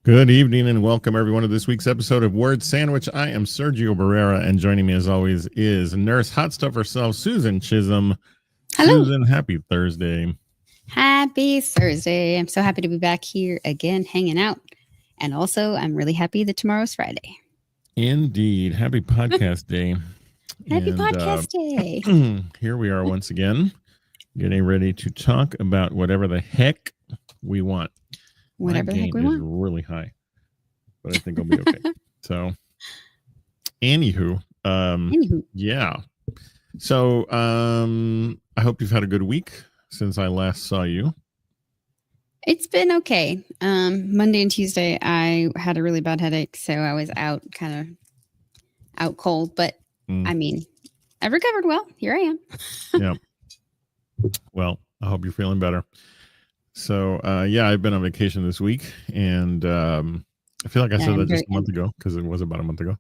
Good evening and welcome everyone to this week's episode of Word Sandwich. I am Sergio Barrera, and joining me as always is Nurse Hot Stuff herself, Susan Chisholm. Hello. Susan, happy Thursday. Happy Thursday. I'm so happy to be back here again hanging out. And also, I'm really happy that tomorrow's Friday. Indeed. Happy podcast day. Happy podcast day. Here we are once again, getting ready to talk about whatever the heck we want. Whatever the heck we is want. Really high, but I think I'll be okay. So, anywho, yeah. So, I hope you've had a good week since I last saw you. It's been okay. Monday and Tuesday, I had a really bad headache, so I was out cold. But I mean, I recovered well. Here I am. Yeah. Well, I hope you're feeling better. So, yeah, I've been on vacation this week, and I feel like I said that just a month ago because it was about a month ago.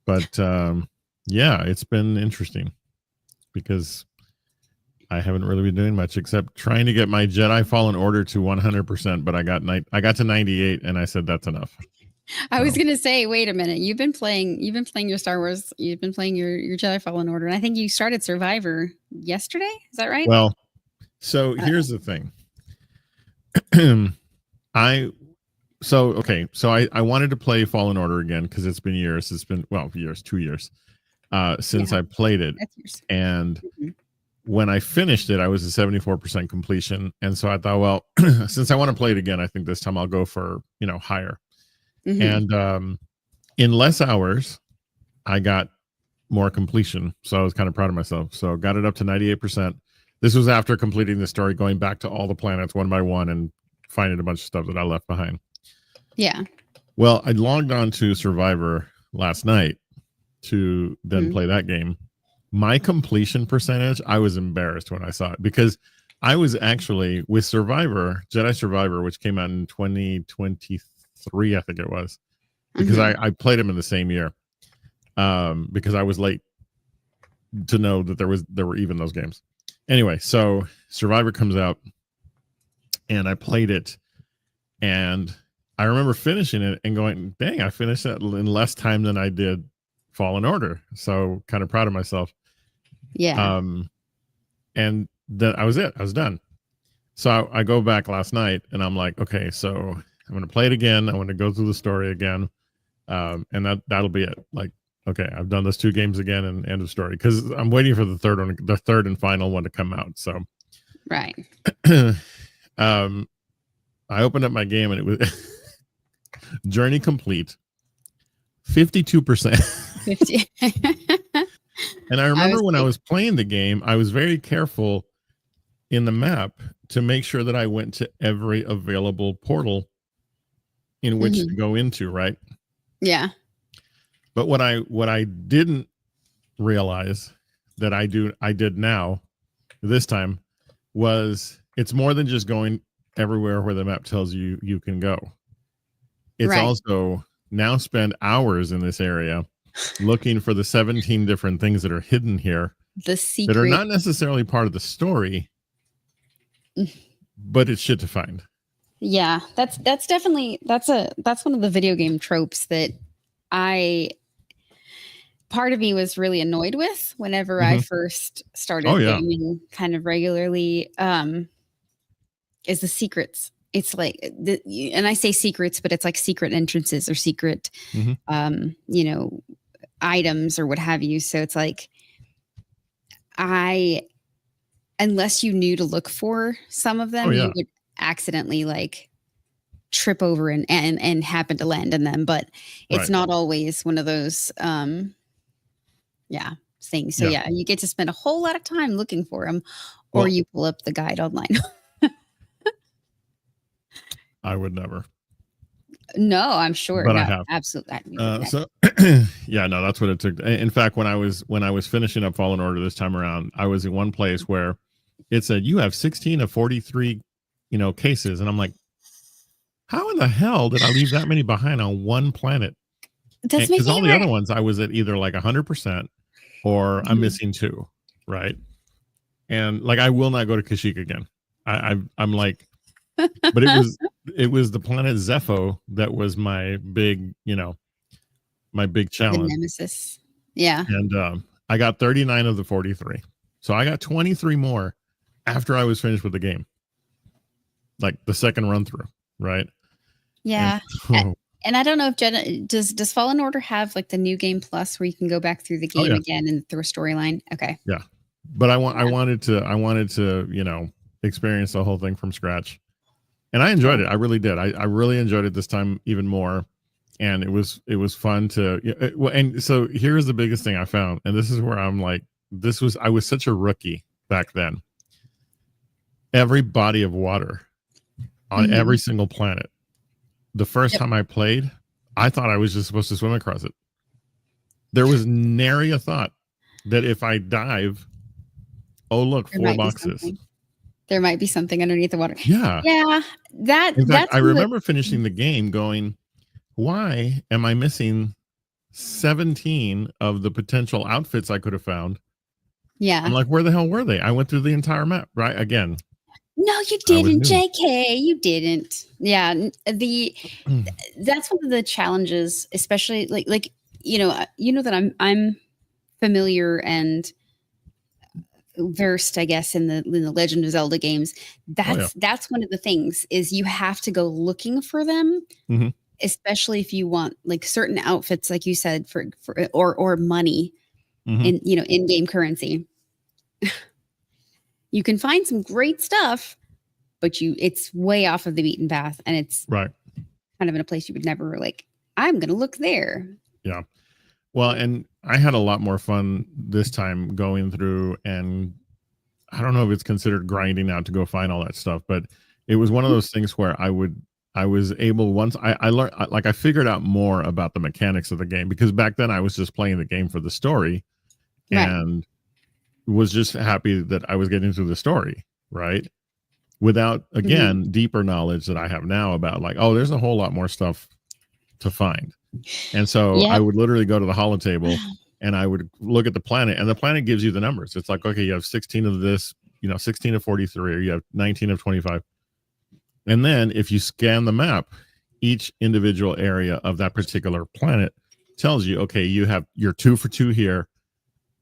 But yeah, it's been interesting because I haven't really been doing much except trying to get my Jedi Fallen Order to 100%. But I got to 98, and I said that's enough. I was gonna say, wait a minute. You've been playing your Star Wars. You've been playing your Jedi Fallen Order, and I think you started Survivor yesterday. Is that right? Well, so here's the thing. I wanted to play Fallen Order again because it's been years. It's been 2 years since I played it. And when I finished it, I was at 74% completion. And so I thought, well, since I want to play it again, I think this time I'll go for, higher. And in less hours, I got more completion. So I was kind of proud of myself. So got it up to 98%. This was after completing the story, going back to all the planets one by one and finding a bunch of stuff that I left behind. Yeah. Well, I logged on to Survivor last night to then play that game. My completion percentage, I was embarrassed when I saw it because I was actually with Jedi Survivor, which came out in 2023, I think it was, because I played them in the same year because I was late to know that there were even those games. Anyway, so Survivor comes out and I played it and I remember finishing it and going, dang, I finished it in less time than I did Fallen Order. So kind of proud of myself. Yeah. And that I was it. I was done. So I go back last night and I'm like, okay, so I'm going to play it again. I want to go through the story again. And that'll be it. Like, okay, I've done those 2 games again and end of story because I'm waiting for the third and final one to come out. So, right. I opened up my game and it was journey complete, 52%. 50. And I remember when I was playing the game, I was very careful in the map to make sure that I went to every available portal in which to go into, right? Yeah. But what I didn't realize that I did now this time was it's more than just going everywhere where the map tells you can go. It's also now spend hours in this area looking for the 17 different things that are hidden here, the secret that are not necessarily part of the story, but it's shit to find. Yeah, that's definitely that's one of the video game tropes that part of me was really annoyed with whenever I first started gaming kind of regularly, is the secrets. It's like, and I say secrets, but it's like secret entrances or secret, items or what have you. So it's like, unless you knew to look for some of them, you would accidentally like trip over and happen to land in them. But it's not always one of those, things. So you get to spend a whole lot of time looking for them, or you pull up the guide online. I would never. No, I'm sure. But no, I have. Absolutely. So yeah, no, that's what it took. In fact, when I was finishing up Fallen Order this time around, I was in one place where it said you have 16 of 43, cases. And I'm like, how in the hell did I leave that many behind on one planet? Because all the other ones I was at either like 100% or I'm missing 2, right? And like I will not go to Kashyyyk again. I'm like, but it was the planet Zepho that was my big, my big The challenge. nemesis. Yeah. And I got 39 of the 43. So I got 23 more after I was finished with the game. Like the second run through, right? Yeah. And I don't know if Jenna does Fallen Order have like the new game plus where you can go back through the game again and through a storyline? Okay. Yeah. But I wanted to, experience the whole thing from scratch. And I enjoyed it. I really did. I really enjoyed it this time even more. And it was fun to and so here's the biggest thing I found, and this is where I'm like, I was such a rookie back then. Every body of water on every single planet. The first time I played, I thought I was just supposed to swim across it. There was nary a thought that if I dive, oh look, 4 boxes. There might be something underneath the water. Yeah. Yeah. In fact, I remember finishing the game going, why am I missing 17 of the potential outfits I could have found? Yeah. I'm like, where the hell were they? I went through the entire map, right? Again. No, you didn't, JK. You didn't. Yeah. That's one of the challenges, especially like that I'm familiar and versed, I guess, in the Legend of Zelda games. That's one of the things is you have to go looking for them, especially if you want like certain outfits, like you said, for or money in in-game currency. You can find some great stuff, but it's way off of the beaten path, and it's right kind of in a place you would never like. I'm gonna look there. Yeah. Well, and I had a lot more fun this time going through, and I don't know if it's considered grinding out to go find all that stuff, but it was one of those things where I was able, once I learned, like I figured out more about the mechanics of the game, because back then I was just playing the game for the story and was just happy that I was getting through the story, right? Without, again, deeper knowledge that I have now about like, oh, there's a whole lot more stuff to find. And so I would literally go to the holotable and I would look at the planet, and the planet gives you the numbers. It's like, okay, you have 16 of this, 16 of 43, or you have 19 of 25. And then if you scan the map, each individual area of that particular planet tells you, okay, you're 2 for 2 here.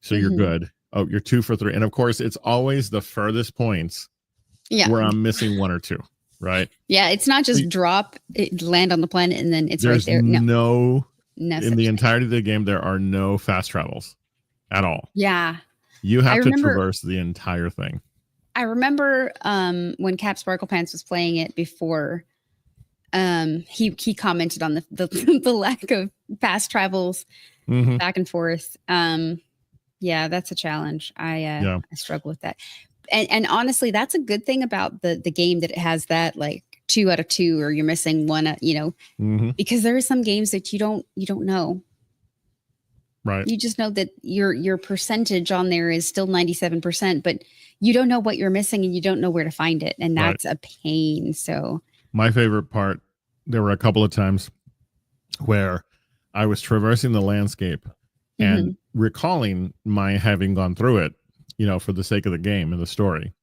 So you're good. Oh, you're 2 for 3. And of course, it's always the furthest points where I'm missing 1 or 2. Right. Yeah. It's not just land on the planet and then it's right there. No, in the entirety of the game, there are no fast travels at all. Yeah. You have to traverse the entire thing. I remember when Cap Sparkle Pants was playing it before, he commented on the lack of fast travels back and forth. Yeah, that's a challenge. I struggle with that. And honestly, that's a good thing about the game, that it has that like 2 out of 2, or you're missing 1, because there are some games that you don't know. Right. You just know that your percentage on there is still 97%, but you don't know what you're missing and you don't know where to find it. And that's a pain. So my favorite part, there were a couple of times where I was traversing the landscape and recalling my having gone through it, for the sake of the game and the story.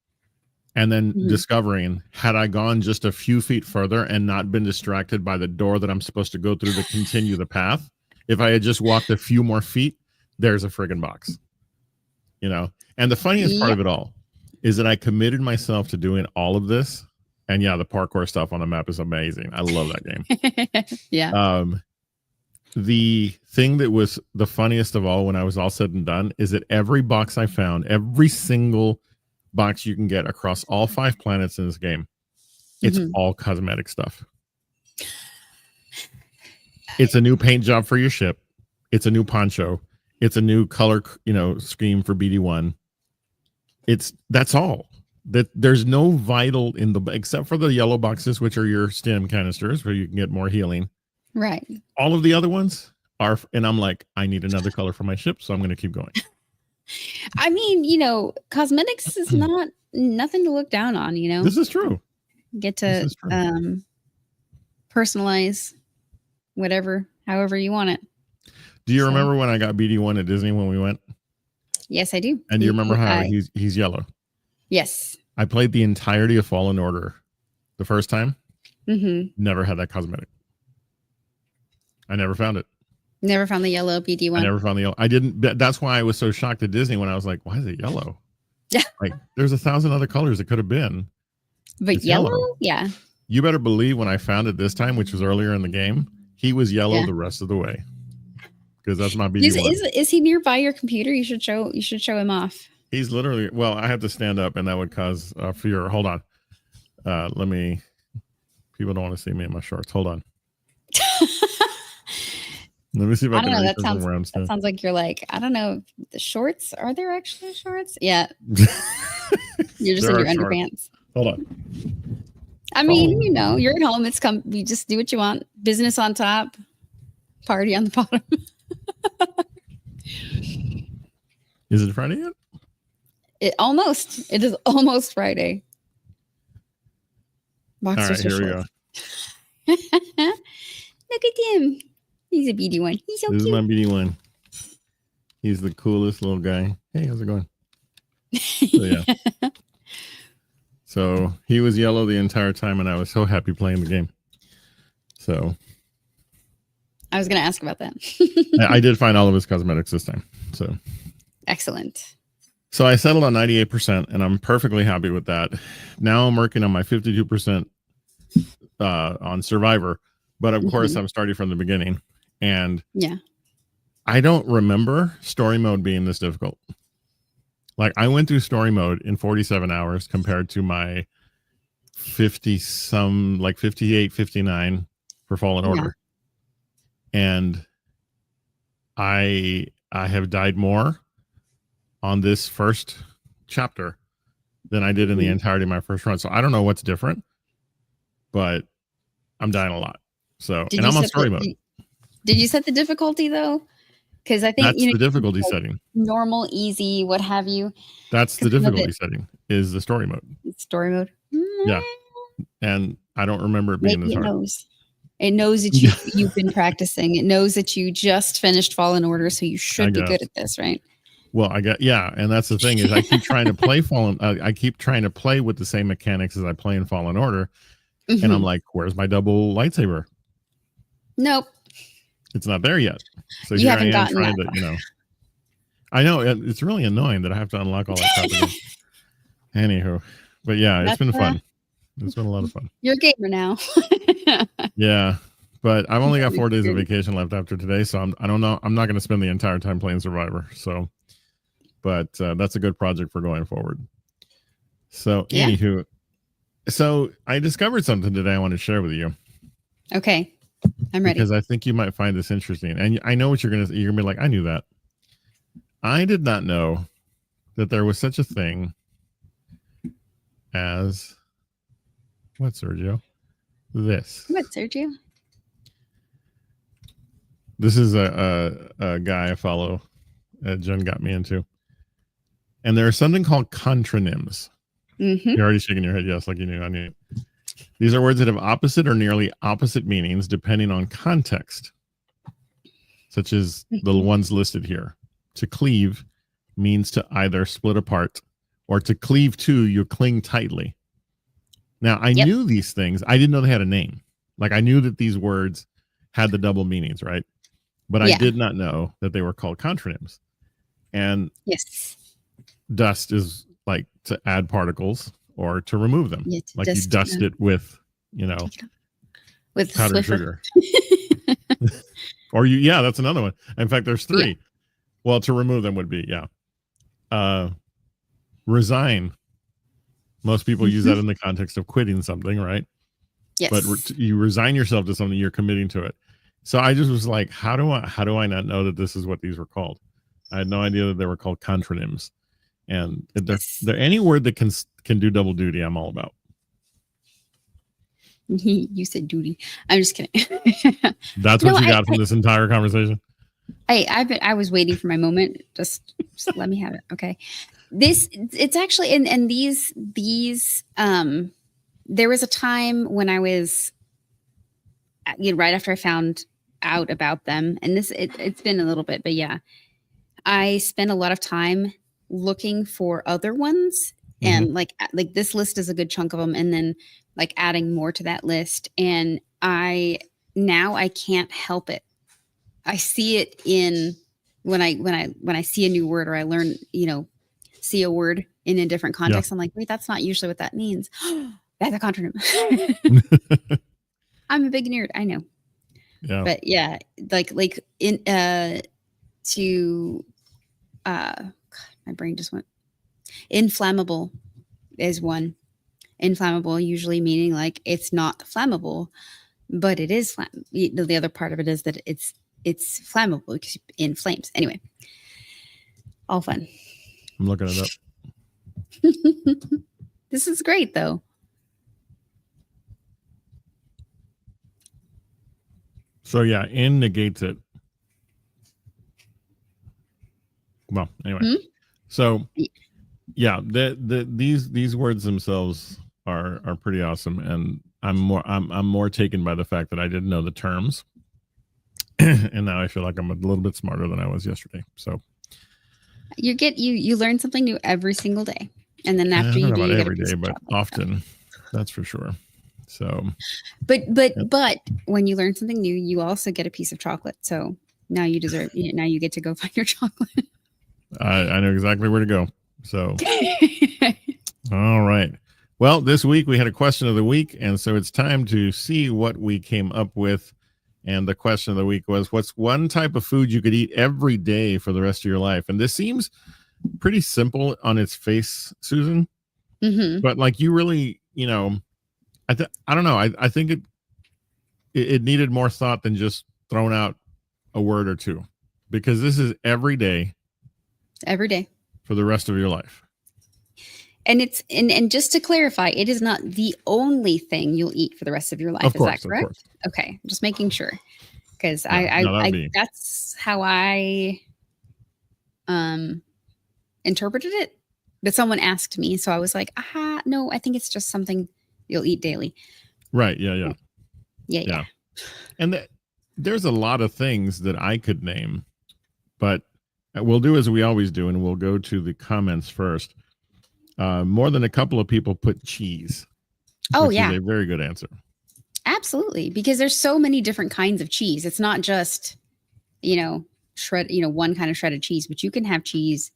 And then discovering, had I gone just a few feet further and not been distracted by the door that I'm supposed to go through to continue the path, if I had just walked a few more feet, there's a friggin' box. And the funniest part of it all is that I committed myself to doing all of this. And yeah, the parkour stuff on the map is amazing. I love that game. Yeah. The thing that was the funniest of all when I was all said and done is that every box I found, every single box you can get across all 5 planets in this game, it's all cosmetic stuff. It's a new paint job for your ship. It's a new poncho. It's a new color, scheme for BD1. That's all. That there's no vital except for the yellow boxes, which are your stem canisters where you can get more healing. Right. All of the other ones are, and I'm like, I need another color for my ship, so I'm going to keep going. I mean, cosmetics is nothing to look down on, This is true. Get to personalize however you want it. Do you remember when I got BD1 at Disney when we went? Yes, I do. And do you remember how he's yellow? Yes. I played the entirety of Fallen Order the first time. Never had that cosmetic. I never found it. Never found the yellow BD one. I never found the yellow. I didn't. That's why I was so shocked at Disney when I was like, "Why is it yellow?" Yeah, like there's 1,000 other colors it could have been, but yellow. Yeah. You better believe when I found it this time, which was earlier in the game, he was yellow the rest of the way. Because that's my BD one. Is he nearby your computer? You should show him off. He's literally, well, I have to stand up and that would cause fear. Hold on. People don't want to see me in my shorts. Hold on. Let me see if I can know. That sounds like you're like, I don't know, the shorts. Are there actually shorts? Yeah. You're just in your underpants. Hold on. I mean, you're at home. You just do what you want. Business on top, party on the bottom. Is it Friday yet? It is almost Friday. Boxers. All right, here we go. Look at him. He's a BD one. He's so cute. This is my BD one. He's the coolest little guy. Hey, how's it going? So, yeah. So he was yellow the entire time, and I was so happy playing the game. So I was going to ask about that. I did find all of his cosmetics this time. So excellent. So I settled on 98%, and I'm perfectly happy with that. Now I'm working on my 52% on Survivor, but of course I'm starting from the beginning. And I don't remember story mode being this difficult. Like I went through story mode in 47 hours compared to my 58, 59 for Fallen Order. And I have died more on this first chapter than I did in the entirety of my first run. So I don't know what's different, but I'm dying a lot. So, and I'm on story mode. Did you set the difficulty though? Because I think that's the difficulty setting. Normal, easy, what have you. That's the difficulty setting is the story mode. Story mode. Yeah. And I don't remember it being this hard. It knows that you've been practicing. It knows that you just finished Fallen Order, so you should be good at this, right? Well, and that's the thing is I keep trying to play I keep trying to play with the same mechanics as I play in Fallen Order, and I'm like, where's my double lightsaber? Nope. It's not there yet. So you here I am trying to, I know it's really annoying that I have to unlock all that crap again. Anywho, but yeah, it's been fun. It's been a lot of fun. You're a gamer now. Yeah, but I've only got 4 days of vacation left after today, so I don't know. I'm not going to spend the entire time playing Survivor. So, but that's a good project for going forward. So, anywho, so I discovered something today I want to share with you. Okay. I'm ready. Because I think you might find this interesting. And I know what you're going to be like, I knew that. I did not know that there was such a thing as what, Sergio? This. What, Sergio? This is a guy I follow Jen got me into. And there is something called contronyms. You're already shaking your head. Yes, like you knew. I knew. These are words that have opposite or nearly opposite meanings depending on context, such as the ones listed here. To cleave means to either split apart or to cleave to, you cling tightly. Now, I knew these things. I didn't know they had a name. Like I knew that these words had the double meanings, right? But I did not know that they were called contronyms. And dust is like to add particles or to remove them. Like you dust it with, with powdered sugar. Or that's another one. In fact, there's 3. Yeah. Well, to remove them would be, resign. Most people use that in the context of quitting something, right? Yes. But you resign yourself to something, you're committing to it. So I just was like, how do I not know that this is what these were called? I had no idea that they were called contronyms. And they're any word that can do double duty, I'm all about. You said duty. I'm just kidding. That's what you got from this entire conversation. I was waiting for my moment. Just let me have it. Okay. It's actually and these there was a time when I was right after I found out about them, and it's been a little bit, but I spent a lot of time looking for other ones and like this list is a good chunk of them, and then like adding more to that list. And I can't help it. I see it in when I see a new word, or I learn, see a word in a different context. I'm like, wait, that's not usually what that means. That's a contronym. I'm a big nerd, I know. Yeah. But yeah, like in my brain just went. Inflammable is one. Inflammable usually meaning like it's not flammable, but it is the other part of it is that it's flammable because in flames. Anyway, all fun. I'm looking it up. This is great though. So yeah, in negates it. Well, anyway. So yeah, these words themselves are pretty awesome, and I'm more taken by the fact that I didn't know the terms. And now I feel like I'm a little bit smarter than I was yesterday. So you learn something new every single day, and then after you do, you get every day, but often, that's for sure. So, but when you learn something new, you also get a piece of chocolate. So now you deserve. Now you get to go find your chocolate. I know exactly where to go. So, all right. Well, this week we had a question of the week, and so it's time to see what we came up with. And the question of the week was, what's one type of food you could eat every day for the rest of your life? And this seems pretty simple on its face, Susan. But like you really, I don't know. I think it needed more thought than just throwing out a word or two, because this is every day for the rest of your life. And it's and just to clarify, it is not the only thing you'll eat for the rest of your life. Is that correct? Okay, just making sure, because I that's how I interpreted it. But someone asked me, so I was like, no, I think it's just something you'll eat daily. Right? Yeah. And there's a lot of things that I could name, but we'll do as we always do, and we'll go to the comments first. More than a couple of people put cheese. Which is a very good answer. Absolutely, because there's so many different kinds of cheese. It's not just one kind of shredded cheese, but you can have cheese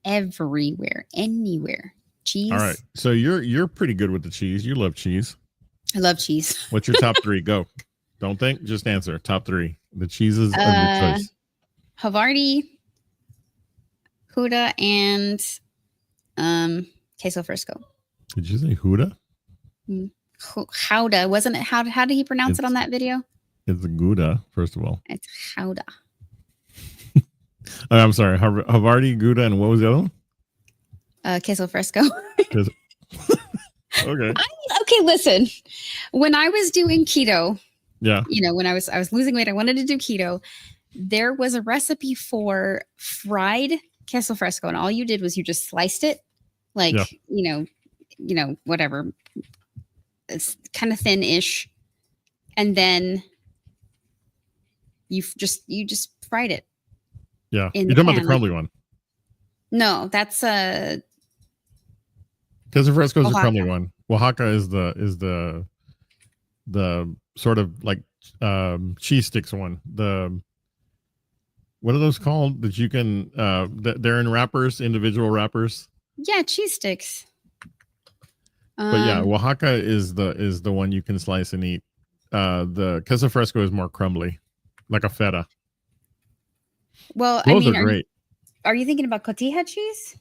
everywhere, anywhere. Cheese. All right, so you're pretty good with the cheese. You love cheese. I love cheese. What's your top three? Go. Don't think, just answer. Top three. The cheeses of your choice. Havarti, Gouda, and queso fresco. Did you say Gouda? Gouda, wasn't it? How did he pronounce it on that video? It's Gouda, first of all. It's Gouda. I'm sorry, Havarti, Gouda, and what was the other one? Queso fresco. Okay. Okay, listen. When I was doing keto, yeah, when I was losing weight, I wanted to do keto. There was a recipe for fried queso fresco, and all you did was you just sliced it, like whatever, it's kind of thin-ish, and then you just fried it. Yeah, you're talking about the crumbly one. No, that's queso fresco is the crumbly one. Oaxaca is the sort of like cheese sticks one. What are those called that you can they're in wrappers, individual wrappers? Yeah, cheese sticks. But yeah, Oaxaca is the one you can slice and eat. The queso fresco is more crumbly, like a feta. Well, those are great. Are you thinking about cotija cheese?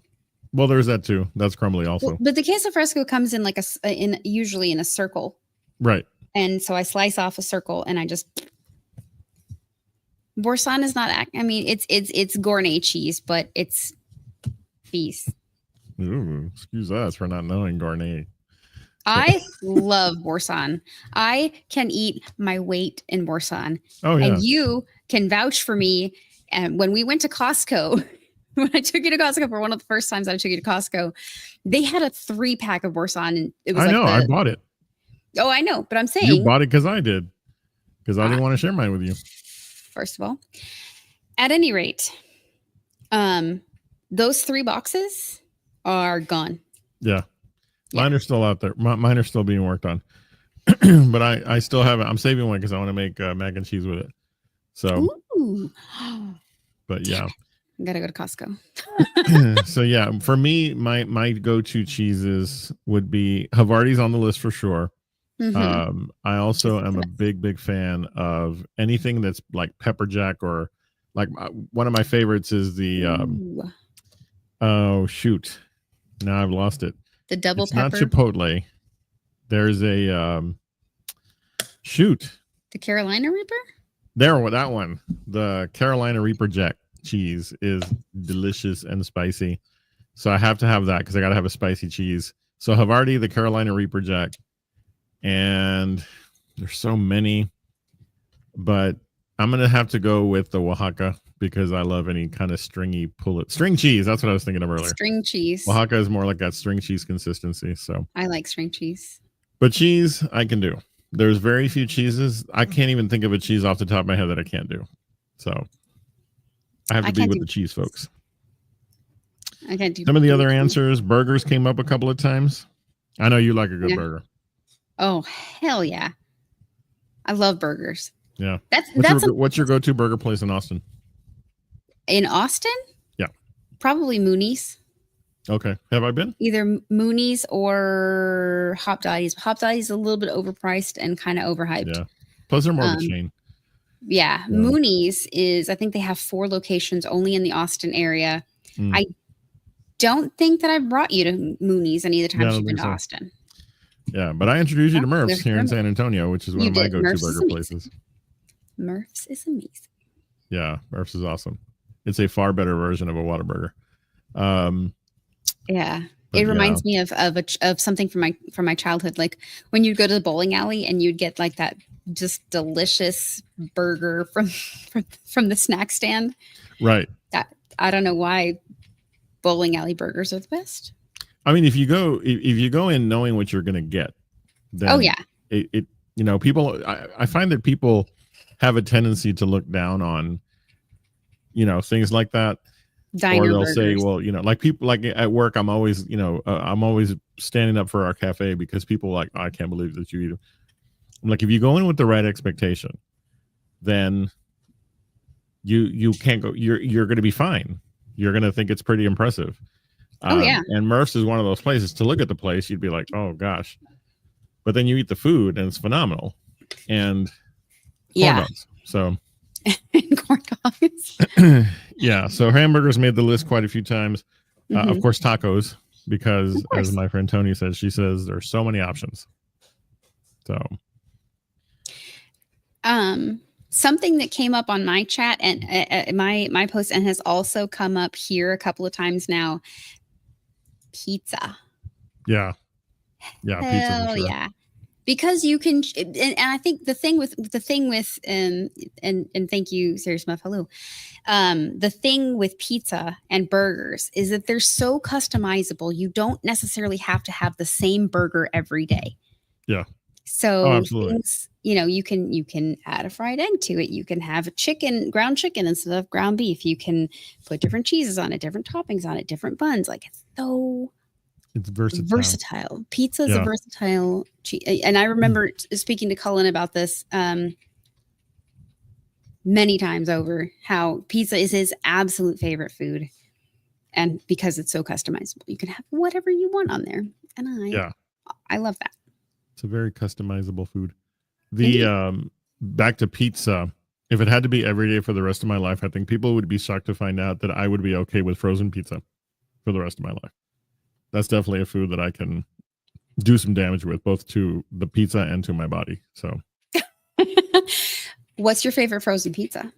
Well, there's that too. That's crumbly also. Well, but the queso fresco comes in like usually in a circle. Right. And so I slice off a circle and I just. Boursin is not. I mean, it's Gournay cheese, but it's beef. Ooh, excuse us for not knowing Gournay. I love Boursin. I can eat my weight in Boursin. Oh yeah. And you can vouch for me. And when we went to Costco, when I took you to Costco for one of the first times I took you to Costco, they had a 3-pack of Boursin, and it was. I bought it. Oh, I know, but I'm saying you bought it because I did, because I didn't want to share mine with you. First of all, at any rate, those 3 boxes are gone. Yeah. Yeah. Mine are still out there. Mine are still being worked on. But I still haven't. I'm saving one because I want to make mac and cheese with it. So, Ooh. but yeah. Gotta go to Costco. So yeah, for me, my go-to cheeses would be Havarti's on the list for sure. I also am a big fan of anything that's like pepper jack, or like one of my favorites is the oh shoot, now I've lost it. The double it's pepper. Not Chipotle. There's a shoot. The Carolina Reaper? There, that one. The Carolina Reaper Jack cheese is delicious and spicy. So I have to have that because I got to have a spicy cheese. So Havarti, the Carolina Reaper Jack, and there's so many, but I'm going to have to go with the Oaxaca because I love any kind of string cheese. That's what I was thinking of earlier. String cheese. Oaxaca is more like that string cheese consistency. So I like string cheese. But cheese, I can do. There's very few cheeses. I can't even think of a cheese off the top of my head that I can't do. So I have to be with the cheese folks. I can't do some of the other answers. Burgers came up a couple of times. I know you like a good burger. Oh, hell yeah. I love burgers. Yeah. What's your go-to burger place in Austin? In Austin? Yeah. Probably Mooney's. Okay. Have I been? Either Mooney's or Hop Dotty's. Hop Dotty's a little bit overpriced and kind of overhyped. Yeah. Plus they're more of a chain. Yeah. Mooney's is, I think they have 4 locations only in the Austin area. I don't think that I've brought you to Mooney's any of the times you've been to Austin. Yeah, but I introduced you to Murph's here in San Antonio, which is one of my go-to burger places. Murph's is amazing. Yeah, Murph's is awesome. It's a far better version of a Whataburger. Yeah. It reminds me of something from my childhood. Like when you'd go to the bowling alley and you'd get like that just delicious burger from the snack stand. Right. That I don't know why bowling alley burgers are the best. I mean, if you go in knowing what you're going to get, then it people. I find that people have a tendency to look down on, things like that. Diner or they'll burgers. Say, well, like people like at work, I'm always, I'm always standing up for our cafe because people like, I can't believe that you eat. I'm like, if you go in with the right expectation, then you can't go. You're going to be fine. You're going to think it's pretty impressive. And Murph's is one of those places to look at the place. You'd be like, oh gosh, but then you eat the food and it's phenomenal. And corn dogs. So corn dogs. Yeah. So hamburgers made the list quite a few times. Of course, tacos, because as my friend Tony says, she says there's so many options. So, something that came up on my chat and my post and has also come up here a couple of times now. Pizza. Yeah. Yeah. Pizza for sure. Yeah. Because you can, and I think the thing with and thank you, Serious Muff, hello. The thing with pizza and burgers is that they're so customizable. You don't necessarily have to have the same burger every day. Yeah. So things, you can add a fried egg to it. You can have ground chicken instead of ground beef. You can put different cheeses on it, different toppings on it, different buns. Like it's versatile. Pizza is a versatile cheese. And I remember speaking to Cullen about this many times over, how pizza is his absolute favorite food. And because it's so customizable, you can have whatever you want on there. And I love that. It's a very customizable food. Back to pizza. If it had to be every day for the rest of my life, I think people would be shocked to find out that I would be okay with frozen pizza for the rest of my life. That's definitely a food that I can do some damage with, both to the pizza and to my body. So, what's your favorite frozen pizza?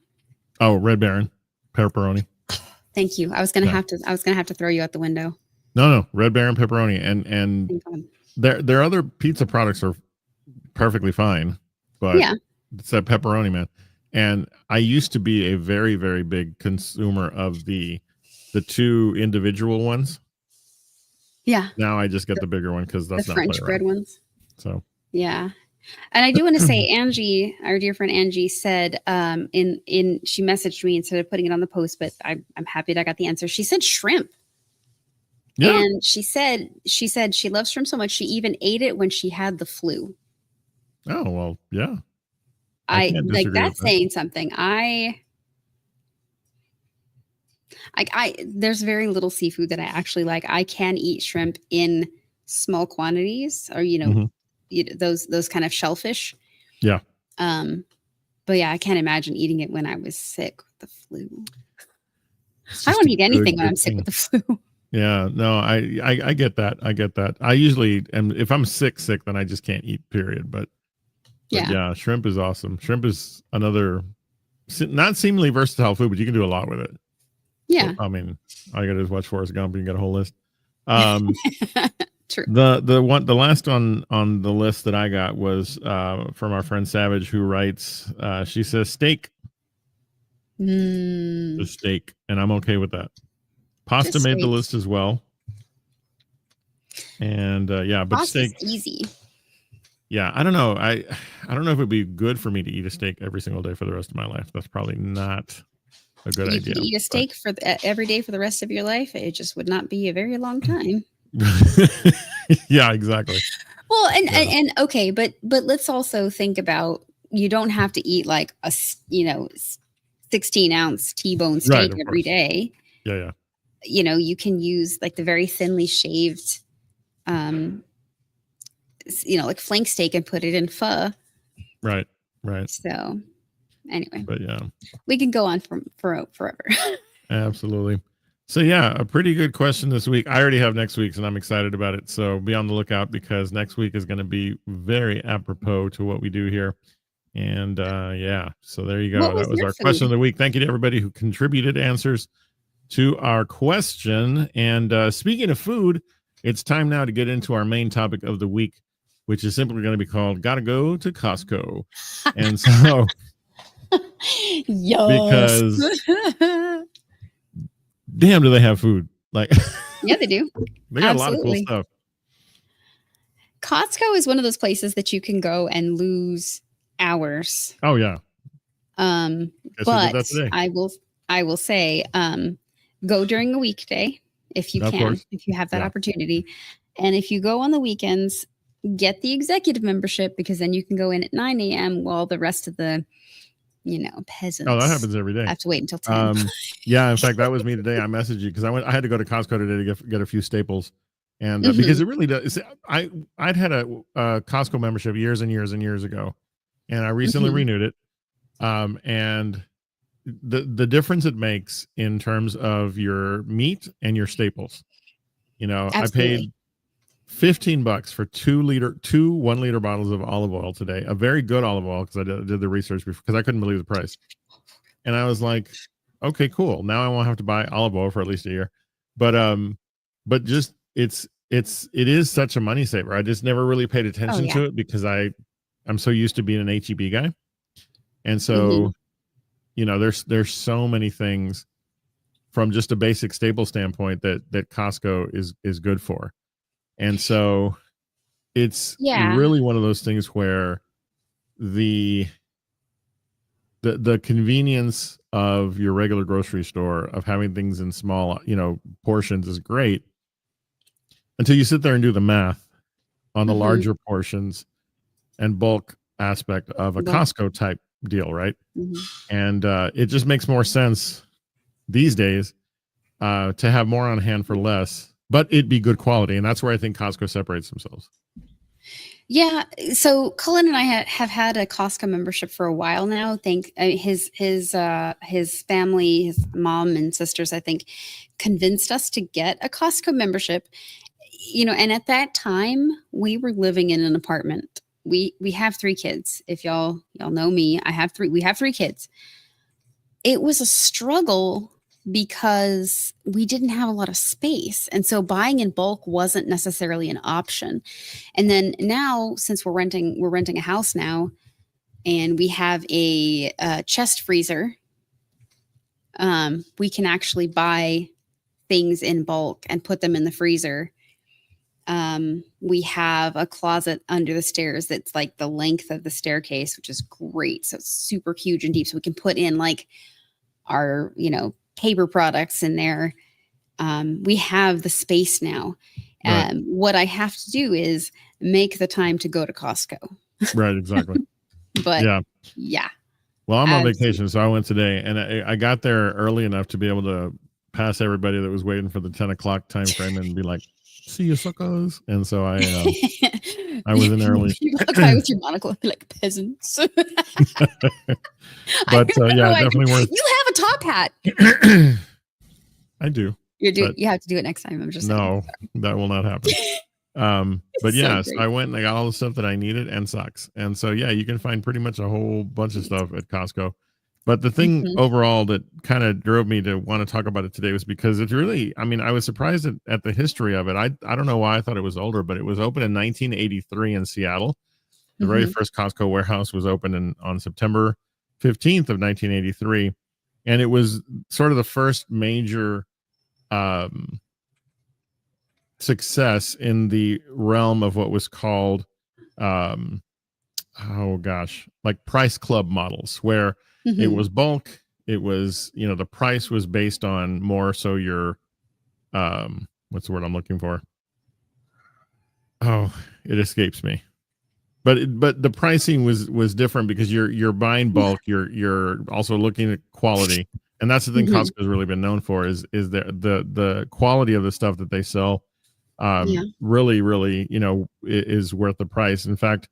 Oh, Red Baron, pepperoni. Thank you. I was gonna have to throw you out the window. No, Red Baron pepperoni, and their other pizza products are perfectly fine, but it's that pepperoni, man. And I used to be a very, very big consumer of the 2 individual ones. Yeah. Now I just get the bigger one because that's the not French bread ones. So yeah, and I do want to say, Angie, our dear friend Angie, said she messaged me instead of putting it on the post, but I'm happy that I got the answer. She said shrimp. Yeah. And she said she loves shrimp so much she even ate it when she had the flu. Oh, well, yeah. I I can't like disagree with that's that. saying something. There's very little seafood that I actually like. I can eat shrimp in small quantities, or Mhm. those kind of shellfish. Yeah. But yeah, I can't imagine eating it when I was sick with the flu. It's I just don't a eat anything when I'm good sick thing. with the flu. Yeah, no, I get that. I get that. I usually am if I'm sick, then I just can't eat, period. But Yeah. yeah, shrimp is awesome. Shrimp is another not seemingly versatile food, but you can do a lot with it. Yeah. I mean, all you gotta do is watch Forrest Gump and you get a whole list. Um True. the last one on the list that I got was from our friend Savage, who writes she says steak. The steak, and I'm okay with that. Pasta Just made the steak. list as well. And yeah, but Pasta's steak easy. Yeah, I don't know. I don't know if it'd be good for me to eat a steak every single day for the rest of my life. That's probably not a good You idea. could eat a steak for every day for the rest of your life. It just would not be a very long time. Yeah, exactly. Well, and okay, but let's also think about, you don't have to eat like a 16-ounce T-bone steak Right, of every course. day. Yeah. You can use like the very thinly shaved, like flank steak and put it in pho. Right. So anyway, But yeah, we can go on for forever. absolutely. So yeah, a pretty good question this week. I already have next week's, and I'm excited about it. So be on the lookout, because next week is going to be very apropos to what we do here. And yeah, so there you go. What was That was your our food? question of the week. Thank you to everybody who contributed answers to our question. And speaking of food, it's time now to get into our main topic of the week, which is simply going to be called "Gotta Go to Costco." And so, Yes. because damn, do they have food? Like, yeah, they do. They got Absolutely. a lot of cool stuff. Costco is one of those places that you can go and lose hours. Oh yeah. But I will say, go during a weekday if you can, if you have that opportunity. And if you go on the weekends, get the executive membership, because then you can go in at 9 a.m. while the rest of the, peasants. Oh, that happens every day. I have to wait until 10. Yeah, in fact, that was me today. I messaged you because I had to go to Costco today to get a few staples. And because it really does. I'd had a Costco membership years and years and years ago, and I recently renewed it. And the difference it makes in terms of your meat and your staples. Absolutely. I paid $15 for 1 liter bottles of olive oil today. A very good olive oil, because I did the research before, because I couldn't believe the price. And I was like, okay, cool. Now I won't have to buy olive oil for at least a year. But just it is such a money saver. I just never really paid attention to it, because I'm so used to being an HEB guy. And so, there's so many things from just a basic staple standpoint that Costco is good for. And so it's really one of those things where the convenience of your regular grocery store, of having things in small, portions, is great, until you sit there and do the math on the larger portions and bulk aspect of a Costco type deal, right? And it just makes more sense these days to have more on hand for less, but it'd be good quality. And that's where I think Costco separates themselves. Yeah. So Cullen and I have had a Costco membership for a while now. His family, his mom and sisters, I think, convinced us to get a Costco membership. And at that time we were living in an apartment. We have 3 kids. If y'all know me, we have 3 kids. It was a struggle because we didn't have a lot of space. And so buying in bulk wasn't necessarily an option. And then now, since we're renting a house now, and we have a chest freezer, we can actually buy things in bulk and put them in the freezer. We have a closet under the stairs that's like the length of the staircase, which is great. So it's super huge and deep. So we can put in like our, paper products in there. we have the space now. Right. What I have to do is make the time to go to Costco. Right. Exactly. But yeah. Well, I'm on vacation, so I went today, and I got there early enough to be able to pass everybody that was waiting for the 10 o'clock time frame and be like, "See you, suckers!" And so I was in early. You walk by with your monocle and be like, peasants. But definitely worth. You have a top hat. I do. You have to do it next time. I'm just no, that will not happen. But yes, I went and I got all the stuff that I needed and socks. And so, yeah, you can find pretty much a whole bunch of stuff at Costco. But the thing overall that kind of drove me to want to talk about it today was because it's really, I mean, I was surprised at the history of it. I don't know why I thought it was older, but it was opened in 1983 in Seattle. The very first Costco warehouse was opened on September 15th of 1983. And it was sort of the first major success in the realm of what was called like price club models, where it was bulk. It was, the price was based on more so your what's the word I'm looking for? Oh, it escapes me. But the pricing was different because you're buying bulk, you're also looking at quality. And that's the thing Costco's really been known for is the quality of the stuff that they sell really, really, is worth the price. In fact,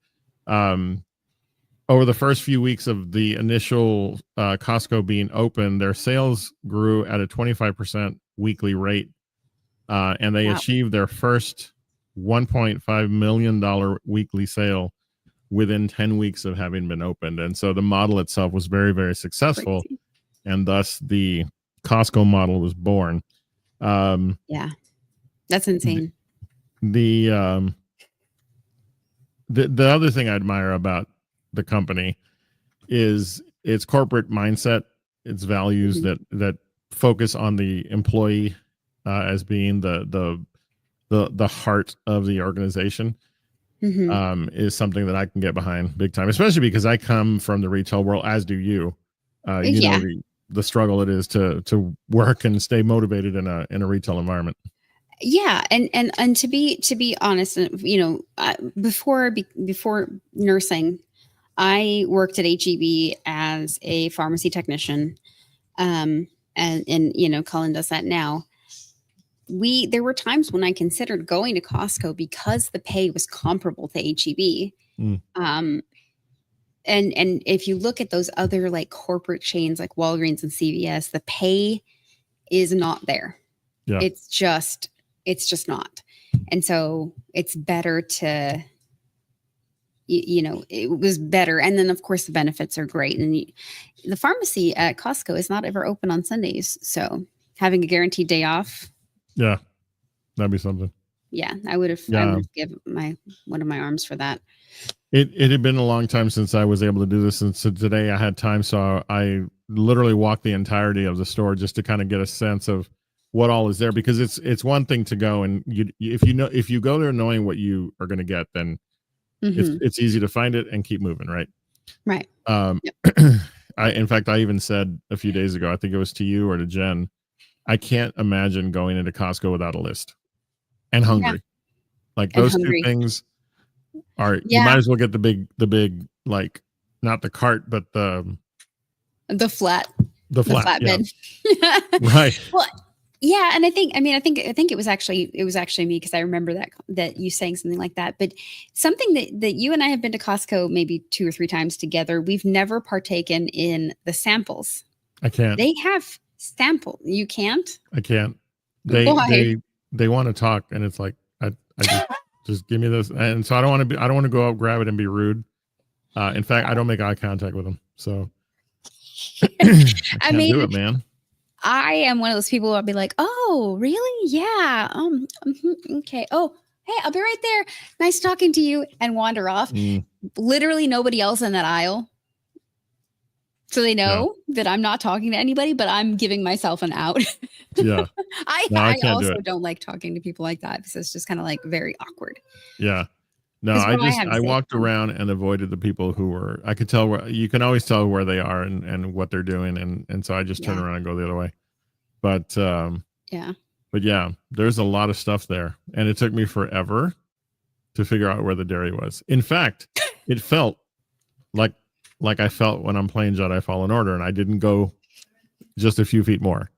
over the first few weeks of the initial Costco being open, their sales grew at a 25% weekly rate. And they achieved their first $1.5 million weekly sale within 10 weeks of having been opened. And so the model itself was very, very successful. Crazy. And thus the Costco model was born. Yeah, that's insane. The other thing I admire about the company is its corporate mindset, its values that focus on the employee as being the heart of the organization. Is something that I can get behind big time, especially because I come from the retail world, as do you. You know the struggle it is to work and stay motivated in a retail environment. Yeah, and to be honest, before nursing, I worked at HEB as a pharmacy technician, and Colin does that now. There were times when I considered going to Costco because the pay was comparable to HEB. And if you look at those other like corporate chains like Walgreens and CVS, the pay is not there. Yeah. It's just not. And so it's better to, it was better. And then of course the benefits are great. And the pharmacy at Costco is not ever open on Sundays. So having a guaranteed day off. Yeah. That'd be something. Yeah. I would have given one of my arms for that. It had been a long time since I was able to do this, and so today I had time, so I literally walked the entirety of the store just to kind of get a sense of what all is there, because it's one thing to go and if you go there knowing what you are going to get, then it's easy to find it and keep moving, right? Right. In fact, I even said a few days ago, I think it was to you or to Jen, I can't imagine going into Costco without a list and hungry. Like those two things. You might as well get the big, like not the cart, but the flatbed. Yeah. Right. Well, yeah. And I think it was actually me, because I remember that you saying something like that, but something that you and I have been to Costco maybe 2 or 3 times together. We've never partaken in the samples. I can't. They have sample. You can't? I can't. Why? They want to talk, and it's like, I just give me this. And so I don't want to go out, grab it and be rude. In fact, I don't make eye contact with them. So I mean, do it, man. I am one of those people who I'll be like, oh, really? Yeah. Okay. Oh, hey, I'll be right there. Nice talking to you, and wander off. Literally nobody else in that aisle. So they know that I'm not talking to anybody, but I'm giving myself an out. Yeah. I also don't like talking to people like that, because it's just kind of like very awkward. Yeah. No, I walked around and avoided the people who were, I could tell where, you can always tell where they are and what they're doing. And so I just turn around and go the other way. But yeah, there's a lot of stuff there, and it took me forever to figure out where the dairy was. In fact, it felt like I felt when I'm playing Jedi Fallen Order, and I didn't go just a few feet more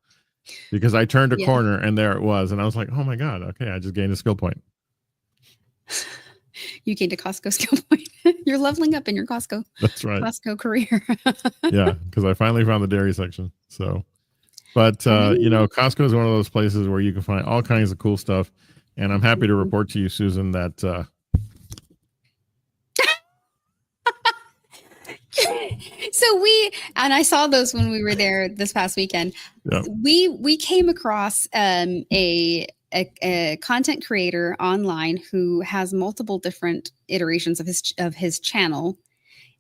because I turned a corner and there it was, and I was like, oh my god, okay, I just gained a skill point. You gained a Costco skill point. You're leveling up in your Costco. That's right. Costco career. Yeah, because I finally found the dairy section. So, but Costco is one of those places where you can find all kinds of cool stuff, and I'm happy to report to you, Susan, that. So I saw those when we were there this past weekend. Yep. We came across a content creator online who has multiple different iterations of his channel,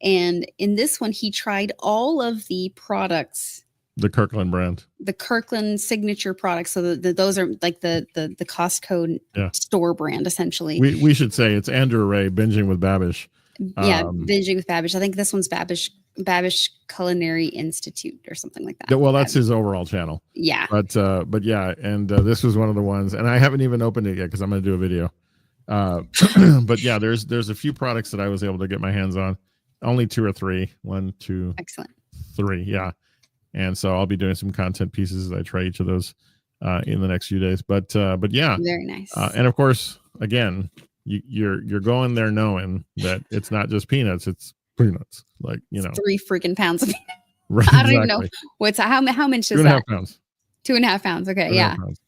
and in this one he tried all of the products, the Kirkland brand, the Kirkland signature products. So those are like the Costco store brand essentially. We should say it's Andrew Ray binging with Babish. Yeah, binging with Babish. I think this one's Babish Culinary Institute or something like that. Well, that's his overall channel. Yeah. But yeah, and this was one of the ones, and I haven't even opened it yet because I'm going to do a video. But yeah, there's a few products that I was able to get my hands on. Only 2 or 3. 1, 2, excellent. 3. Yeah. And so I'll be doing some content pieces as I try each of those in the next few days. But yeah, very nice. And of course, again, you're going there knowing that it's not just peanuts, it's peanuts. Like, 3 freaking pounds of peanuts. Right, I don't even know what's how much is that? 2.5 pounds. 2.5 pounds. Okay, yeah. Pounds.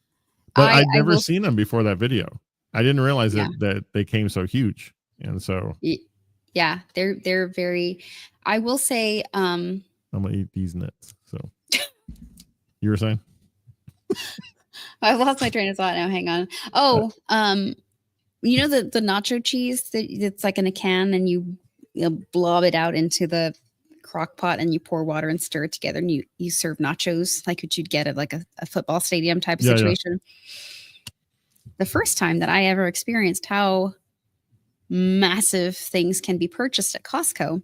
But I'd never seen them before that video. I didn't realize that they came so huge, and so yeah, they're very. I will say, I'm gonna eat these nuts. So you were saying? I lost my train of thought now. Hang on. Oh, the nacho cheese that's like in a can, and you blob it out into the crock pot and you pour water and stir it together, and you serve nachos like what you'd get at like a football stadium type of situation. The first time that I ever experienced how massive things can be purchased at Costco,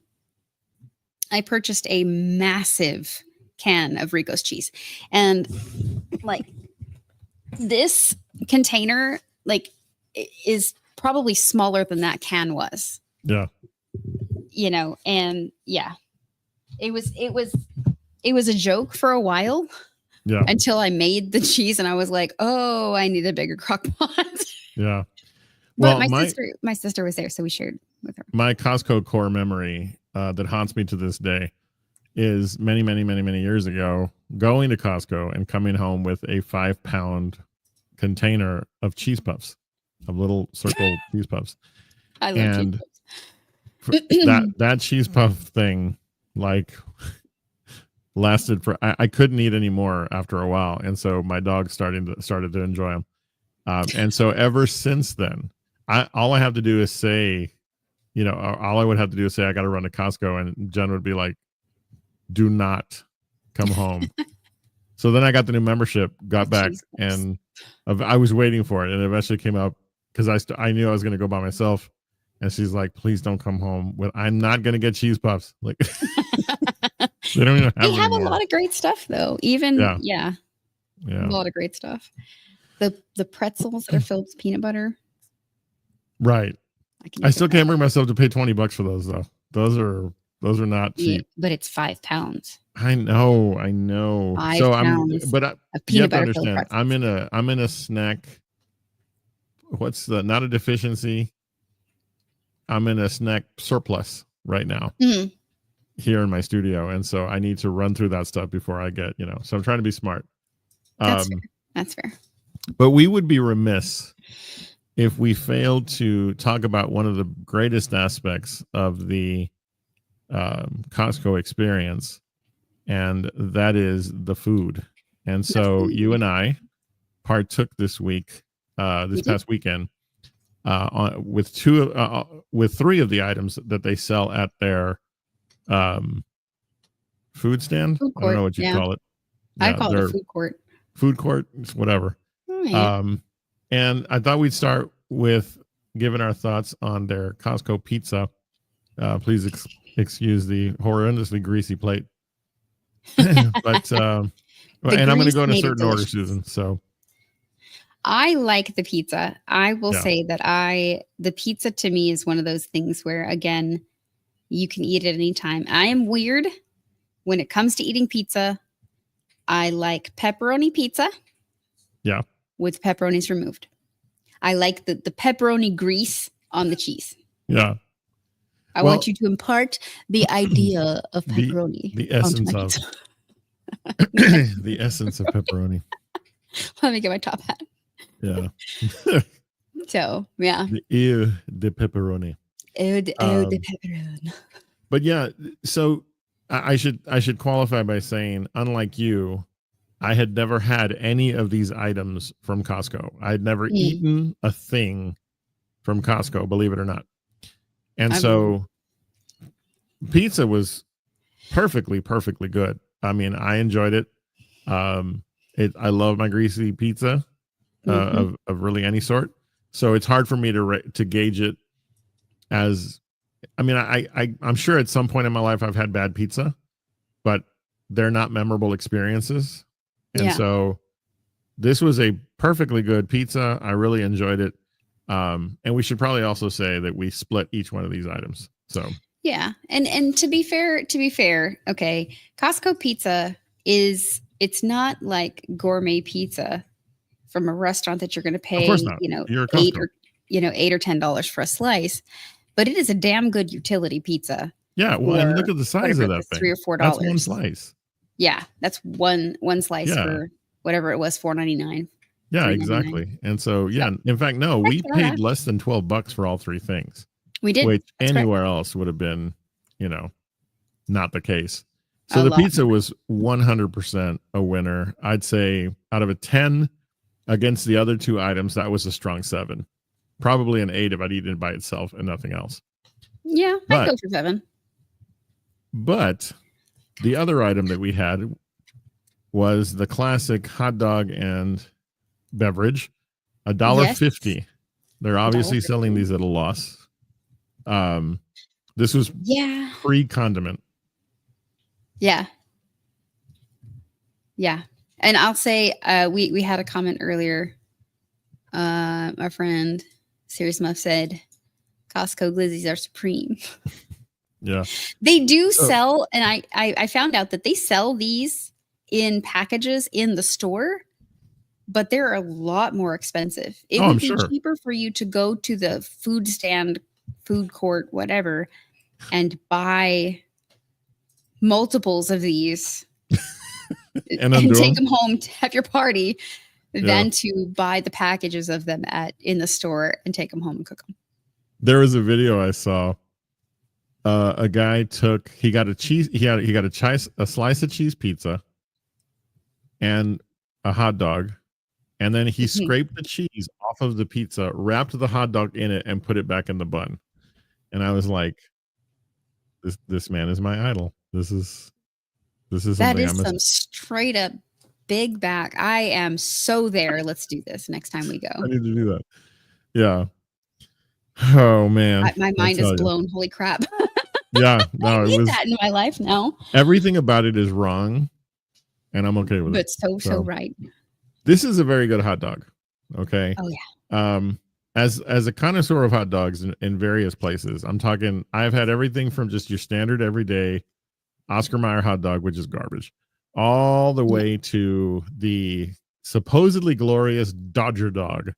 I purchased a massive can of Rico's cheese, and like this container is probably smaller than that can was. Yeah. And yeah. It was a joke for a while, until I made the cheese and I was like, oh, I need a bigger crock pot. Yeah. Well, but my sister was there, so we shared with her. My Costco core memory that haunts me to this day is many, many, many, many years ago, going to Costco and coming home with a 5-pound container of cheese puffs, of little circle cheese puffs. I love cheese puffs. that cheese puff thing lasted for I couldn't eat anymore after a while, and so my dog started to enjoy them, and so ever since then all I have to do is say, all I would have to do is say I got to run to Costco, and Jen would be like, do not come home. So then I got the new membership, got back, and I was waiting for it, and it eventually came up because I knew I was going to go by myself. And she's like, please don't come home. I'm not going to get cheese puffs. Like, they don't even have a lot of great stuff, though. Even, yeah. A lot of great stuff. The pretzels that are filled with peanut butter. Right. I still can't bring myself to pay $20 for those, though. Those are not cheap. Yeah, but it's 5 pounds. I know. 5 pounds. But you have to understand, I'm in a snack. What's not a deficiency? I'm in a snack surplus right now here in my studio. And so I need to run through that stuff before I get, so I'm trying to be smart. That's fair. But we would be remiss if we failed to talk about one of the greatest aspects of the Costco experience, and that is the food. And so you and I partook this past weekend, with 3 of the items that they sell at their food stand. Food court, I don't know what you call it. I call it a food court. Food court, whatever. Oh, yeah. And I thought we'd start with giving our thoughts on their Costco pizza. Please excuse the horrendously greasy plate. But and I'm going to go in a certain order, Susan. So I like the pizza. I will say that the pizza to me is one of those things where, again, you can eat it anytime. I am weird when it comes to eating pizza. I like pepperoni pizza. Yeah. With pepperonis removed. I like the pepperoni grease on the cheese. Yeah. I want you to impart the idea of pepperoni. The essence of the essence of pepperoni. Let me get my top hat. Yeah. So yeah. The eau de pepperoni. Eau de pepperoni. But yeah, so I should qualify by saying, unlike you, I had never had any of these items from Costco. I had never eaten a thing from Costco, believe it or not. And so pizza was perfectly good. I mean, I enjoyed it. I love my greasy pizza of really any sort. So it's hard for me to gauge it as, I mean, I'm sure at some point in my life I've had bad pizza, but they're not memorable experiences. And so this was a perfectly good pizza. I really enjoyed it. And we should probably also say that we split each one of these items. So yeah. And to be fair, okay, Costco pizza it's not like gourmet pizza from a restaurant that you're going to pay, $8 or $10 for a slice, but it is a damn good utility pizza. Yeah, well, and look at the size of that thing. $3 or $4. That's one slice. Yeah, that's one slice for whatever it was, $4.99. Yeah, exactly. And so, in fact, no, we paid less than $12 for all three things. We did. Which anywhere else would have been, not the case. So the pizza was 100% a winner. I'd say out of a 10 against the other two items, that was a strong 7. Probably an 8 if I'd eaten it by itself and nothing else. Yeah, I'd go for 7. But the other item that we had was the classic hot dog and beverage, $1.50. They're obviously selling these at a loss. This was pre-condiment. Yeah. And I'll say we had a comment earlier. Our friend Serious Muff said Costco glizzies are supreme. Yeah. They do sell, and I found out that they sell these in packages in the store, but they're a lot more expensive. It would be cheaper for you to go to the food stand, food court, whatever, and buy multiples of these and take them home to have your party than to buy the packages of them in the store and take them home and cook them. There was a video I saw. A guy got a slice of cheese pizza and a hot dog, and then he scraped the cheese off of the pizza, wrapped the hot dog in it, and put it back in the bun. And I was like, this man is my idol. This is some straight up big back. I am so there. Let's do this next time we go. I need to do that. Yeah. Oh man, my mind is blown. Holy crap. Yeah, no, I need that in my life now. Everything about it is wrong, and I'm okay with it. But so right. This is a very good hot dog. Okay. Oh yeah. As a connoisseur of hot dogs in various places, I'm talking. I've had everything from just your standard everyday Oscar Mayer hot dog, which is garbage, all the way to the supposedly glorious Dodger dog,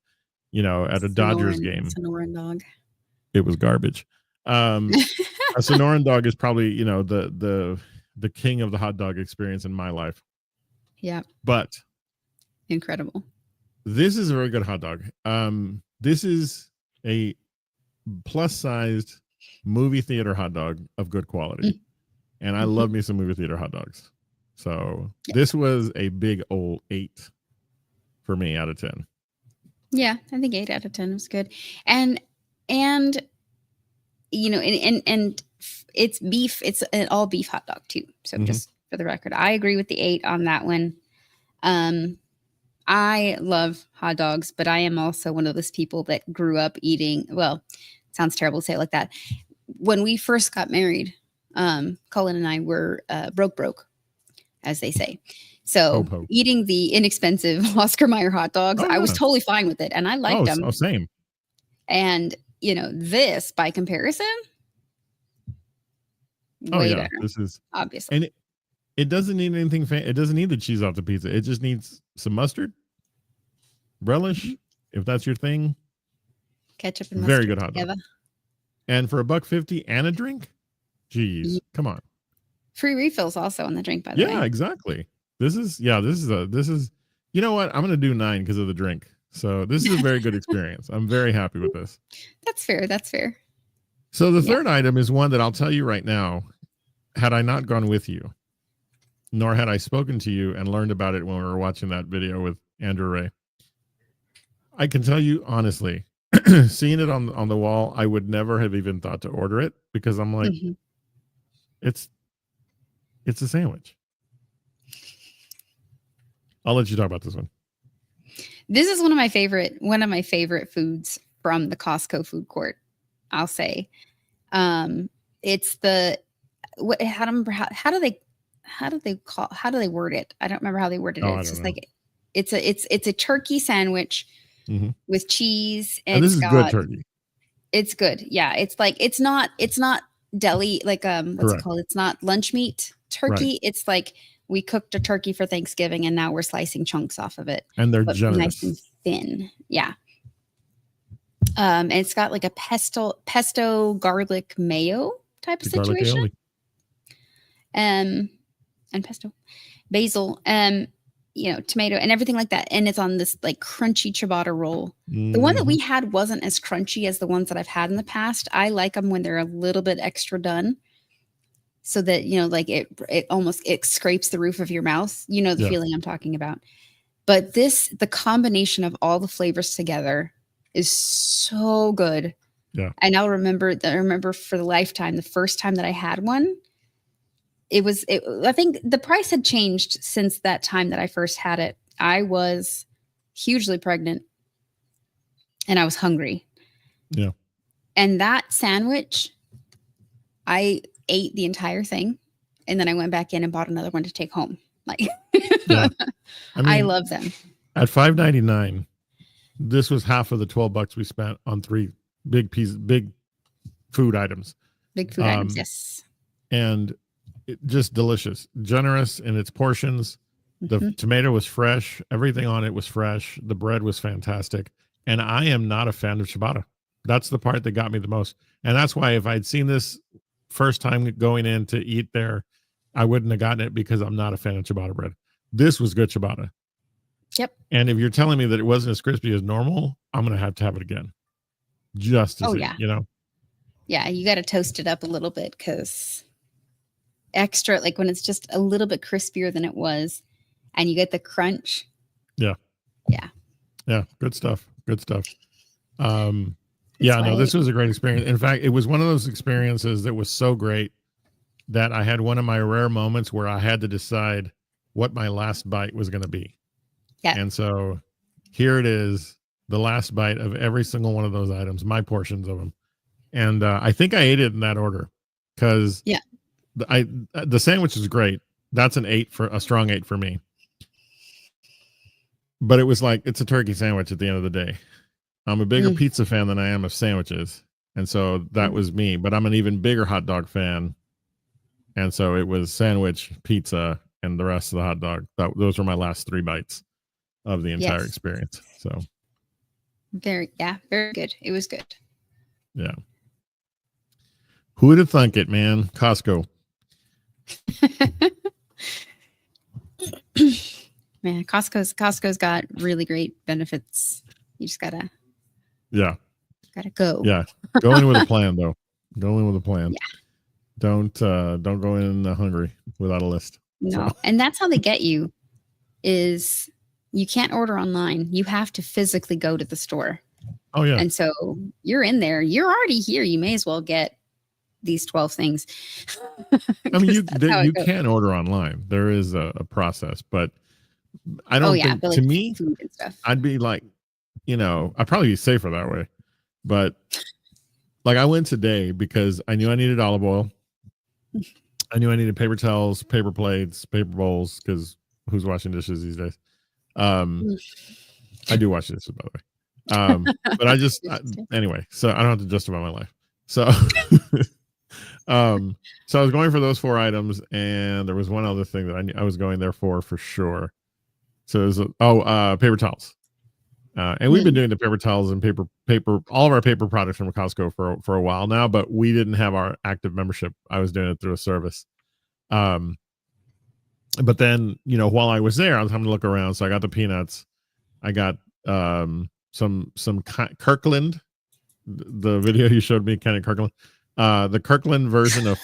at a Dodgers game. Sonoran dog. It was garbage. A Sonoran dog is probably, the king of the hot dog experience in my life. Yeah. But incredible. This is a very good hot dog. This is a plus-sized movie theater hot dog of good quality. And I love me some movie theater hot dogs. So this was a big old 8 for me out of 10. Yeah, I think 8 out of 10 was good. And and it's beef. It's an all beef hot dog too. So just for the record, I agree with the 8 on that one. I love hot dogs, but I am also one of those people that grew up eating. Well, it sounds terrible to say it like that. When we first got married, Colin and I were broke, as they say. So Ho. eating the inexpensive Oscar Mayer hot dogs, I was totally fine with it, and I liked them. Oh, same. And this by comparison, way better. This is obviously, and it doesn't need anything. It doesn't need the cheese off the pizza. It just needs some mustard, relish, if that's your thing. Ketchup and mustard. Very good hot dog. And for $1.50 and a drink, geez, come on. Free refills also on the drink, by the way. Yeah, exactly. This is. You know what? I'm going to do 9 because of the drink. So this is a very good experience. I'm very happy with this. That's fair. That's fair. So the third item is one that I'll tell you right now. Had I not gone with you, nor had I spoken to you and learned about it when we were watching that video with Andrew Ray, I can tell you honestly, seeing it on the wall, I would never have even thought to order it because I'm like, it's a sandwich. I'll let you talk about this one. This is one of my favorite foods from the Costco food court. I'll say, it's the how do they word it? I don't remember how they worded it. It's just like it's a turkey sandwich with cheese, and this is good turkey. It's good. Yeah, it's like it's not deli like what's it called? It's not lunch meat turkey. Right. It's like we cooked a turkey for Thanksgiving and now we're slicing chunks off of it. And they're generous. Nice and thin. Yeah. And it's got like a pesto garlic mayo type of situation. And pesto, basil, tomato and everything like that. And it's on this like crunchy ciabatta roll. The one that we had wasn't as crunchy as the ones that I've had in the past. I like them when they're a little bit extra done. So that, like it scrapes the roof of your mouth. The feeling I'm talking about. But the combination of all the flavors together is so good. Yeah. And I remember for the lifetime, the first time that I had one, I think the price had changed since that time that I first had it. I was hugely pregnant and I was hungry. Yeah. And that sandwich, I ate the entire thing, and then I went back in and bought another one to take home. Like, I love them. At $5.99, this was half of the $12 we spent on 3 big food items. Big food items, yes. And just delicious, generous in its portions. The tomato was fresh. Everything on it was fresh. The bread was fantastic. And I am not a fan of ciabatta. That's the part that got me the most. And that's why if I'd seen this first time going in to eat there, I wouldn't have gotten it because I'm not a fan of ciabatta bread. This was good ciabatta. Yep. And if you're telling me that it wasn't as crispy as normal, I'm going to have it again. Just to see, Yeah, you got to toast it up a little bit because extra, like when it's just a little bit crispier than it was and you get the crunch. Yeah. Good stuff. This was a great experience. In fact, it was one of those experiences that was so great that I had one of my rare moments where I had to decide what my last bite was going to be. Yeah. And so here it is, the last bite of every single one of those items, my portions of them. And I think I ate it in that order because the sandwich is great. That's a strong 8 for me. But it was like, it's a turkey sandwich at the end of the day. I'm a bigger pizza fan than I am of sandwiches. And so that was me, but I'm an even bigger hot dog fan. And so it was sandwich, pizza, and the rest of the hot dog. Those were my last 3 bites of the entire experience. So very good. It was good. Yeah. Who would have thunk it, man? Costco. Man, Costco's got really great benefits. You just gotta go. Yeah. Go in with a plan though. Go in with a plan. Yeah. Don't go in hungry without a list. No. So. And that's how they get you is you can't order online. You have to physically go to the store. Oh yeah. And so you're in there. You're already here. You may as well get these 12 things. I mean, you can order online. There is a process, but I don't think to me, food and stuff. I'd be like, I'd probably be safer that way. But like I went today because I knew I needed olive oil. I knew I needed paper towels, paper plates, paper bowls, because who's washing dishes these days. I do wash dishes, by the way. But anyway, so I don't have to justify my life. So, so I was going for those 4 items, and there was one other thing that I was going there for sure. So it was paper towels. And we've been doing the paper towels and paper, all of our paper products from Costco for a while now, but we didn't have our active membership. I was doing it through a service. But then, while I was there, I was having to look around. So I got the peanuts. I got some Kirkland, the video you showed me, Kenny Kirkland, the Kirkland version of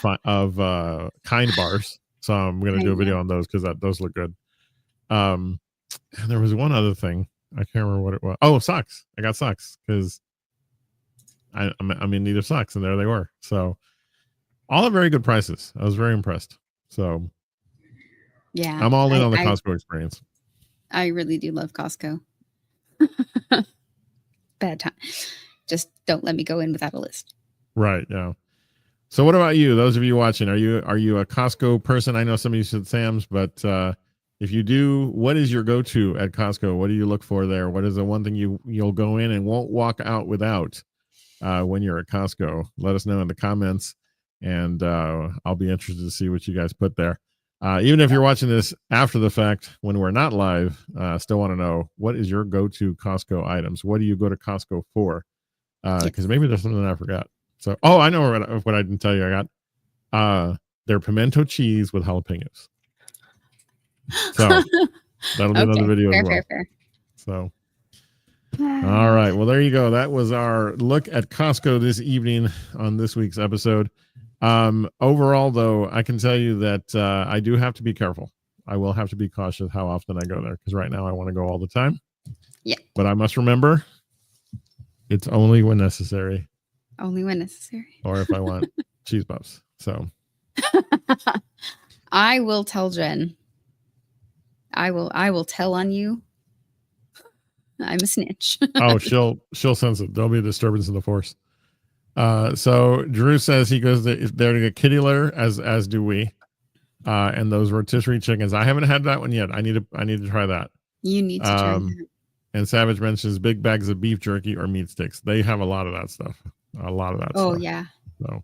Kind bars. So I'm going to do a video on those because those look good. And there was one other thing. I can't remember what it was. Oh, socks. I got socks because I'm in need of socks, and there they were. So all at very good prices. I was very impressed. So yeah, I'm all in on the Costco experience. I really do love Costco. Bad time. Just don't let me go in without a list. Right. Yeah. So what about you? Those of you watching, are you a Costco person? I know some of you said Sam's, but if you do, what is your go-to at Costco? What do you look for there? What is the one thing you'll go in and won't walk out without when you're at Costco? Let us know in the comments, and I'll be interested to see what you guys put there. Even if you're watching this after the fact when we're not live, still want to know, what is your go-to Costco items? What do you go to Costco for? Because maybe there's something I forgot. So, I know what I didn't tell you. I got their pimento cheese with jalapenos. So that'll be another video as well. Fair. So, all right. Well, there you go. That was our look at Costco this evening on this week's episode. Overall, though, I can tell you that I do have to be careful. I will have to be cautious how often I go there, because right now I want to go all the time. Yeah. But I must remember, it's only when necessary. Only when necessary. Or if I want cheese puffs. So I will tell Jen. I will tell on you. I'm a snitch. Oh, she'll sense it. There'll be a disturbance in the force. So Drew says he goes there to get kitty litter, as do we. And those rotisserie chickens. I haven't had that one yet. I need to try that. You need to try that. And Savage mentions big bags of beef jerky or meat sticks. They have a lot of that stuff. Oh, yeah. So,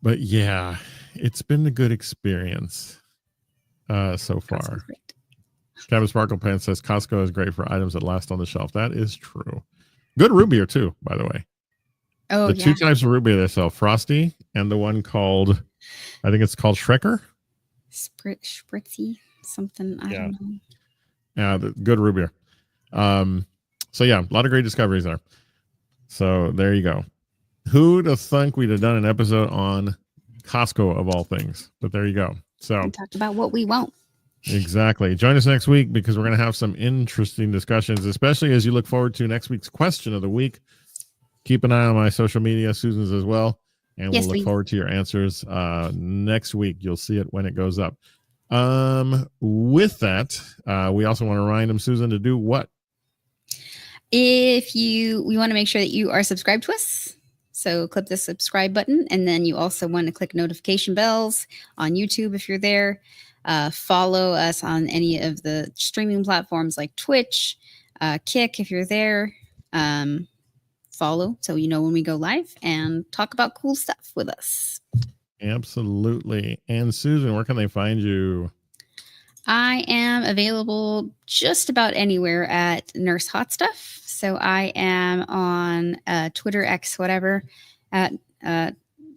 but yeah, it's been a good experience so far. Cabin Sparkle Pants says Costco is great for items that last on the shelf. That is true. Good root beer too, by the way. Oh, the 2 types of root beer they sell: Frosty and the one called, I think it's called Shrekker. Spritzy something. I don't know. Yeah, the good root beer. So yeah, a lot of great discoveries there. So there you go. Who'd have thunk we'd have done an episode on Costco of all things? But there you go. So we talked about what we won't. Exactly. Join us next week, because we're going to have some interesting discussions, especially as you look forward to next week's question of the week. Keep an eye on my social media, Susan's as well, and we'll look forward to your answers next week. You'll see it when it goes up. With that, we also want to remind them, Susan, to do what? We want to make sure that you are subscribed to us. So click the subscribe button, and then you also want to click notification bells on YouTube if you're there. Follow us on any of the streaming platforms like Twitch, Kick if you're there. Follow so you know when we go live, and talk about cool stuff with us. Absolutely. And Susan, where can they find you? I am available just about anywhere at Nurse Hot Stuff. So I am on Twitter, X, whatever, at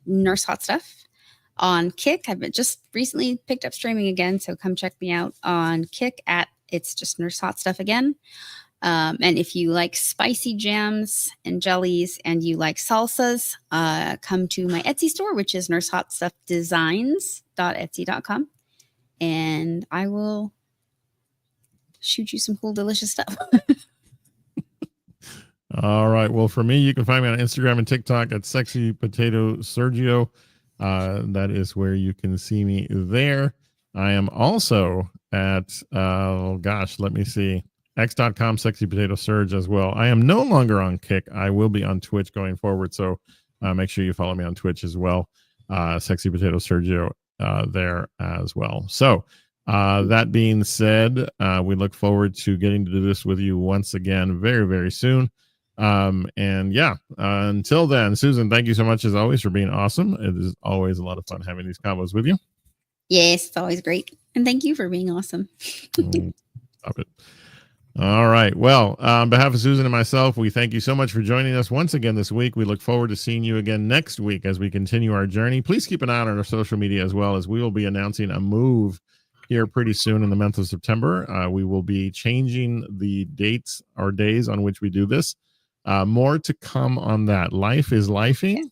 Nurse Hot Stuff. On Kick, I've just recently picked up streaming again, so come check me out on Kick at It's Just Nurse Hot Stuff again. And if you like spicy jams and jellies and you like salsas, come to my Etsy store, which is nursehotstuffdesigns.etsy.com. And I will shoot you some cool, delicious stuff. All right. Well, for me, you can find me on Instagram and TikTok at Sexy Potato Sergio. That is where you can see me there. I am also at, let me see, x.com Sexy Potato Surge as well. I am no longer on Kick. I will be on Twitch going forward. So make sure you follow me on Twitch as well. Sexy Potato Sergio there as well. So That being said, we look forward to getting to do this with you once again very, very soon. And yeah, until then, Susan, thank you so much as always for being awesome. It is always a lot of fun having these combos with you. Yes, it's always great. And thank you for being awesome. Stop it. All right. Well, on behalf of Susan and myself, we thank you so much for joining us once again this week. We look forward to seeing you again next week as we continue our journey. Please keep an eye on our social media as well, as we will be announcing a move here pretty soon in the month of September. We will be changing the dates or days on which we do this. More to come on that. Life is lifing. Yes.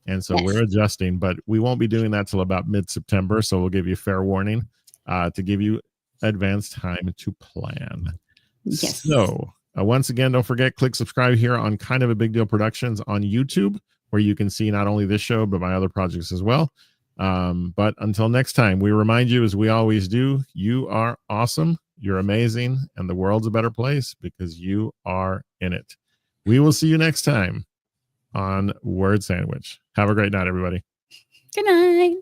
And so we're adjusting, but we won't be doing that till about mid-September. So we'll give you fair warning to give you advanced time to plan. Yes. So once again, don't forget, click subscribe here on Kind of a Big Deal Productions on YouTube, where you can see not only this show, but my other projects as well. But until next time, we remind you, as we always do, you are awesome, you're amazing, and the world's a better place because you are in it. We will see you next time on Word Sandwich. Have a great night, everybody. Good night.